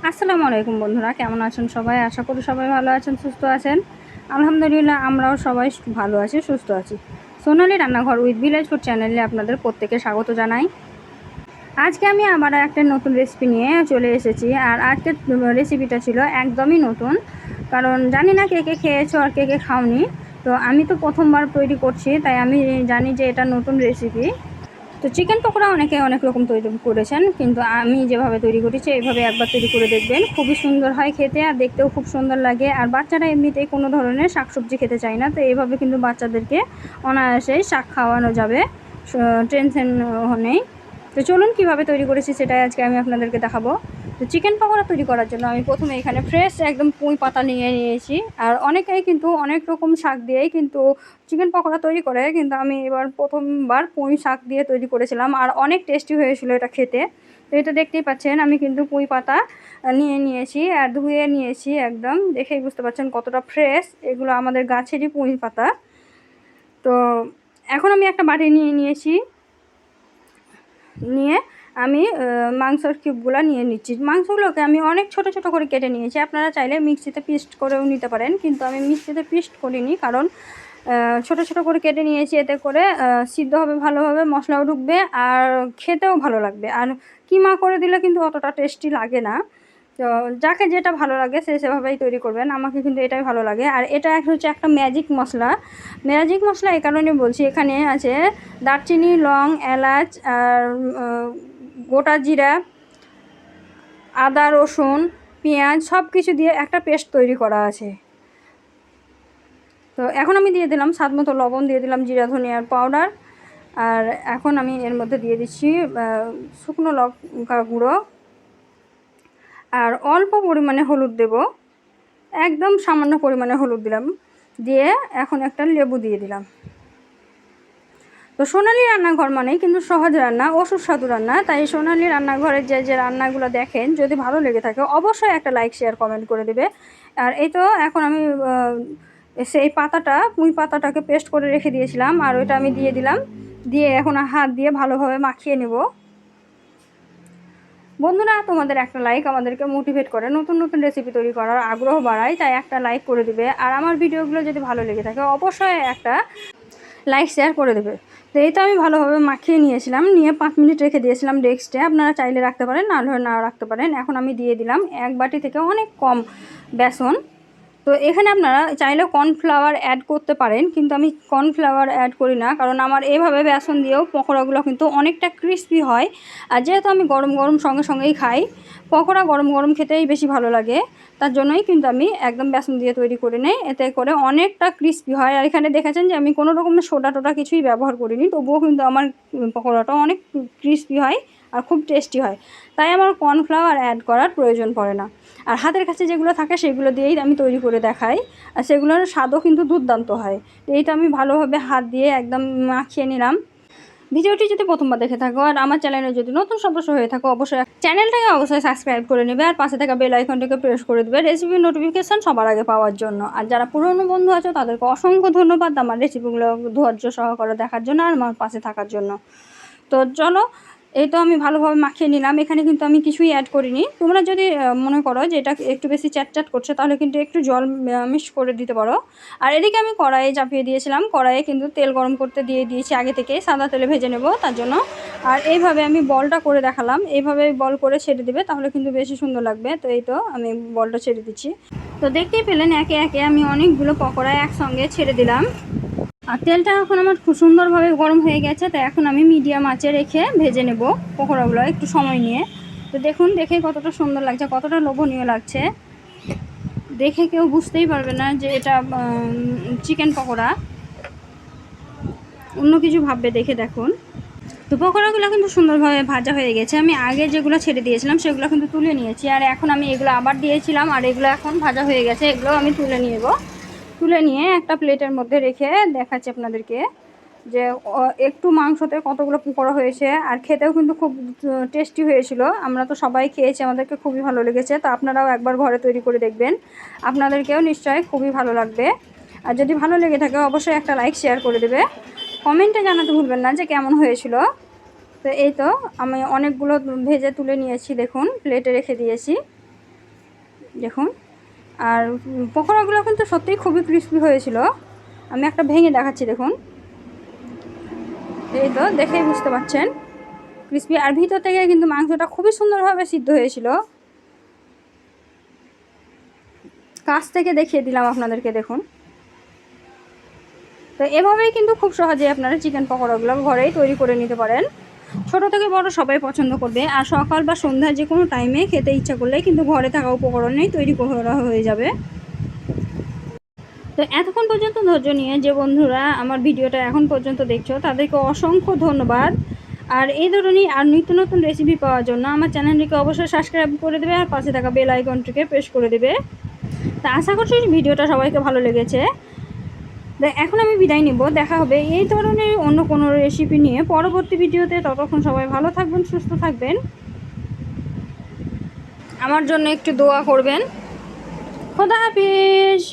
আসসালামু আলাইকুম বন্ধুরা, কেমন আছেন সবাই? আশা করি সবাই ভালো আছেন, সুস্থ আছেন। আলহামদুলিল্লাহ আমরাও সবাই ভালো আছি, সুস্থ আছি। সোনালি রান্নাঘর উইথ ভিলেজ ফুড চ্যানেলে আপনাদের প্রত্যেকে স্বাগত জানাই। আজকে আমি আবার একটা নতুন রেসিপি নিয়ে চলে এসেছি। আর আজকের রেসিপিটা ছিল একদমই নতুন, কারণ জানি না কে কে খেয়েছো আর কে কে খাওনি। তো আমি তো প্রথমবার তৈরি করছি, তাই আমি জানি যে এটা নতুন রেসিপি। তো চিকেন পকোড়া অনেকে অনেক রকম তৈরি করেছেন, কিন্তু আমি যেভাবে তৈরি করেছি এইভাবে একবার তৈরি করে দেখবেন। খুবই সুন্দর হয় খেতে, আর দেখতেও খুব সুন্দর লাগে। আর বাচ্চারা এমনিতেই কোনো ধরনের শাকসবজি খেতে চায় না, তো এইভাবে কিন্তু বাচ্চাদেরকে অনায়াসেই শাক খাওয়ানো যাবে, টেনশন নেই। তো চলুন কীভাবে তৈরি করেছি সেটাই আজকে আমি আপনাদেরকে দেখাবো। তো চিকেন পকোড়া তৈরি করার জন্য আমি প্রথমে এখানে ফ্রেশ একদম পুঁই পাতা নিয়ে নিয়েছি। আর অনেকেই কিন্তু অনেক রকম শাক দিয়েই কিন্তু চিকেন পকোড়া তৈরি করে, কিন্তু আমি এবার প্রথমবার পুঁই শাক দিয়ে তৈরি করেছিলাম, আর অনেক টেস্টি হয়েছিল এটা খেতে। তো এটা দেখতেই পাচ্ছেন আমি কিন্তু পুঁই পাতা নিয়ে নিয়েছি আর ধুয়ে নিয়েছি, একদম দেখেই বুঝতে পারছেন কতটা ফ্রেশ। এগুলো আমাদের গাছেরই পুঁই পাতা। তো এখন আমি একটা বাটি নিয়ে নিয়েছি, নিয়ে আমি মাংসের কিউবগুলো নিয়ে নিচ্ছি। মাংসগুলোকে আমি অনেক ছোট ছোট করে কেটে নিয়েছি। আপনারা চাইলে মিক্সিতে পিস্ট করেও নিতে পারেন, কিন্তু আমি মিক্সিতে পিস্ট করিনি, কারণ ছোট ছোট করে কেটে নিয়েছি। এতে করে সিদ্ধ হবে ভালোভাবে, মশলাও ঢুকবে আর খেতেও ভালো লাগবে। আর কিমা করে দিলে কিন্তু অতটা টেস্টি লাগে না। তো যাকে যেটা ভালো লাগে সে সেভাবেই তৈরি করবেন। আমাকে কিন্তু এটাই ভালো লাগে। আর এটা হচ্ছে একটা ম্যাজিক মশলা। ম্যাজিক মশলা এই কারণে বলছি, এখানে আছে দারচিনি, লং, এলাচ আর গোটা জিরা, আদা, রসুন, পেঁয়াজ সব কিছু দিয়ে একটা পেস্ট তৈরি করা আছে। তো এখন আমি দিয়ে দিলাম স্বাদ মতো লবণ, দিয়ে দিলাম জিরা ধনিয়ার পাউডার। আর এখন আমি এর মধ্যে দিয়ে দিচ্ছি শুকনো লঙ্কা গুঁড়ো, আর অল্প পরিমাণে হলুদ দেব, একদম সামান্য পরিমাণে হলুদ দিলাম। দিয়ে এখন একটা লেবু দিয়ে দিলাম। তো সোনালি রান্নাঘর মানেই কিন্তু সহজ রান্না ও সুস্বাদু রান্না। তাই সোনালি রান্নাঘরের যে রান্নাগুলো দেখেন, যদি ভালো লেগে থাকে অবশ্যই একটা লাইক, শেয়ার, কমেন্ট করে দেবে। আর এই তো এখন আমি সেই পুঁই পাতাটাকে পেস্ট করে রেখে দিয়েছিলাম, আর ওইটা আমি দিয়ে দিলাম। দিয়ে এখন হাত দিয়ে ভালোভাবে মাখিয়ে নেব। বন্ধুরা, তোমাদের একটা লাইক আমাদেরকে মোটিভেট করে, নতুন নতুন রেসিপি তৈরি করার আগ্রহ বাড়ায়। তাই একটা লাইক করে দেবে। আর আমার ভিডিওগুলো যদি ভালো লেগে থাকে অবশ্যই একটা লাইক, শেয়ার করে দেবে। তো এই তো আমি ভালোভাবে মাখিয়ে নিয়েছিলাম, নিয়ে 5 মিনিট রেখে দিয়েছিলাম রেস্টে। আপনারা চাইলে রাখতে পারেন, না হলে নাও রাখতে পারেন। এখন আমি দিয়ে দিলাম 1 বাটি থেকে অনেক কম বেসন। তো এখানে আপনারা চাইলে কর্নফ্লাওয়ার অ্যাড করতে পারেন, কিন্তু আমি কর্নফ্লাওয়ার অ্যাড করি না, কারণ আমার এভাবে বেসন দিয়েও পকোড়াগুলো কিন্তু অনেকটা ক্রিস্পি হয়। আর যেহেতু আমি গরম গরম সঙ্গে সঙ্গেই খাই, পকোড়া গরম গরম খেতেই বেশি ভালো লাগে, তার জন্যই কিন্তু আমি একদম বেসন দিয়ে তৈরি করে নেই। এতে করে অনেকটা ক্রিস্পি হয়। আর এখানে দেখেছেন যে আমি কোনো রকমের সোডা টোডা কিছুই ব্যবহার করিনি, তবুও কিন্তু আমার পকোড়াটা অনেক ক্রিস্পি হয় আর খুব টেস্টি হয়। তাই আমার কর্নফ্লাওয়ার অ্যাড করার প্রয়োজন পড়ে না। আর হাতের কাছে যেগুলো থাকে সেগুলো দিয়েই আমি তৈরি করে দেখাই, আর সেগুলোর স্বাদও কিন্তু দুর্দান্ত হয়। তো এইটা আমি ভালোভাবে হাত দিয়ে একদম মাখিয়ে নিলাম। ভিডিওটি যদি প্রথমবার দেখে থাকো আর আমার চ্যানেলে যদি নতুন সদস্য হয়ে থাকো, অবশ্যই চ্যানেলটাকে অবশ্যই সাবস্ক্রাইব করে নেবে, আর পাশে থাকা বেল আইকনটাকে প্রেস করে দেবে রেসিপি নোটিফিকেশান সবার আগে পাওয়ার জন্য। আর যারা পুরনো বন্ধু আছো তাদেরকে অসংখ্য ধন্যবাদ আমার রেসিপিগুলো ধৈর্য সহকারে দেখার জন্য আর আমার পাশে থাকার জন্য। তো চলো, এই তো আমি ভালোভাবে মাখিয়ে নিলাম। এখানে কিন্তু আমি কিছুই অ্যাড করিনি। তোমরা যদি মনে করো যে এটা একটু বেশি চ্যাটচ্যাট করছে, তাহলে কিন্তু একটু জল মিক্স করে দিতে পারো। আর এদিকে আমি কড়াইয়ে চাপিয়ে দিয়েছিলাম, কড়াইয়ে কিন্তু তেল গরম করতে দিয়ে দিয়েছি আগে থেকে, সাদা তেলে ভেজে নেব তার জন্য। আর এইভাবে আমি বলটা করে দেখালাম, এইভাবে বল করে ছেড়ে দেবে, তাহলে কিন্তু বেশি সুন্দর লাগবে। তো এই তো আমি বলটা ছেড়ে দিচ্ছি। তো দেখতেই পেলেন একে একে আমি অনেকগুলো পকোড়া একসঙ্গে ছেড়ে দিলাম। আর তেলটা এখন আমার খুব সুন্দরভাবে গরম হয়ে গেছে। তো এখন আমি মিডিয়াম আঁচে রেখে ভেজে নেব পকোড়াগুলো একটু সময় নিয়ে। তো দেখুন, দেখে কতটা সুন্দর লাগছে, কতটা লোভনীয় লাগছে। দেখে কেউ বুঝতেই পারবে না যে এটা চিকেন পকোড়া, অন্য কিছু ভাববে দেখে। দেখুন, তো পকোড়াগুলো কিন্তু সুন্দরভাবে ভাজা হয়ে গেছে। আমি আগে যেগুলো ছেড়ে দিয়েছিলাম সেগুলো কিন্তু তুলে নিয়েছি, আর এখন আমি এগুলো আবার দিয়েছিলাম, আর এগুলো এখন ভাজা হয়ে গেছে, এগুলো আমি তুলে নেব। তুলে নিয়ে একটা প্লেটের মধ্যে রেখে দেখাচ্ছি আপনাদেরকে যে একটু মাংসতে কতগুলো পকোড়া হয়েছে। আর খেতেও কিন্তু খুব টেস্টি হয়েছিল। আমরা তো সবাই খেয়েছি, আমাদেরকে খুবই ভালো লেগেছে। তো আপনারাও একবার ঘরে তৈরি করে দেখবেন, আপনাদেরকেও নিশ্চয়ই খুবই ভালো লাগবে। আর যদি ভালো লেগে থাকে অবশ্যই একটা লাইক, শেয়ার করে দেবে। কমেন্টে জানাতে ভুলবেন না যে কেমন হয়েছিল। তো এই তো আমি অনেকগুলো ভেজে তুলে নিয়েছি, দেখুন প্লেটে রেখে দিয়েছি। দেখুন। আর পকোড়াগুলো কিন্তু সত্যিই খুবই ক্রিস্পি হয়েছিল। আমি একটা ভেঙে দেখাচ্ছি, দেখুন। এই তো দেখেই বুঝতে পারছেন ক্রিস্পি, আর ভিতর থেকে কিন্তু মাংসটা খুবই সুন্দরভাবে সিদ্ধ হয়েছিল। কাছ থেকে দেখিয়ে দিলাম আপনাদেরকে, দেখুন। তো এভাবেই কিন্তু খুব সহজে আপনারা চিকেন পকোড়াগুলো ঘরেই তৈরি করে নিতে পারেন। ছোট থেকে বড় সবাই পছন্দ করবে, আর সকাল বা সন্ধ্যা যে কোনো টাইমে খেতে ইচ্ছা করলে কিন্তু ঘরে থাকা উপকরণেই তৈরি করা হয়ে যাবে। তো এতক্ষণ পর্যন্ত ধৈর্য নিয়ে যে বন্ধুরা আমার ভিডিওটা এখন পর্যন্ত দেখছো তাদেরকে অসংখ্য ধন্যবাদ। আর এই ধরনের আর নিত্য নতুন রেসিপি পাওয়ার জন্য আমার চ্যানেলটিকে অবশ্যই সাবস্ক্রাইব করে দেবে, আর পাশে থাকা বেল আইকনটিকে প্রেস করে দেবে। তা আশা করছি ভিডিওটা সবাইকে ভালো লেগেছে। এখন আমি বিদায় নিব, দেখা হবে এই ধরনের অন্য কোনো রেসিপি নিয়ে পরবর্তী ভিডিওতে। ততক্ষণ সবাই ভালো থাকবেন, সুস্থ থাকবেন, আমার জন্য একটু দোয়া করবেন। খোদা হাফেজ।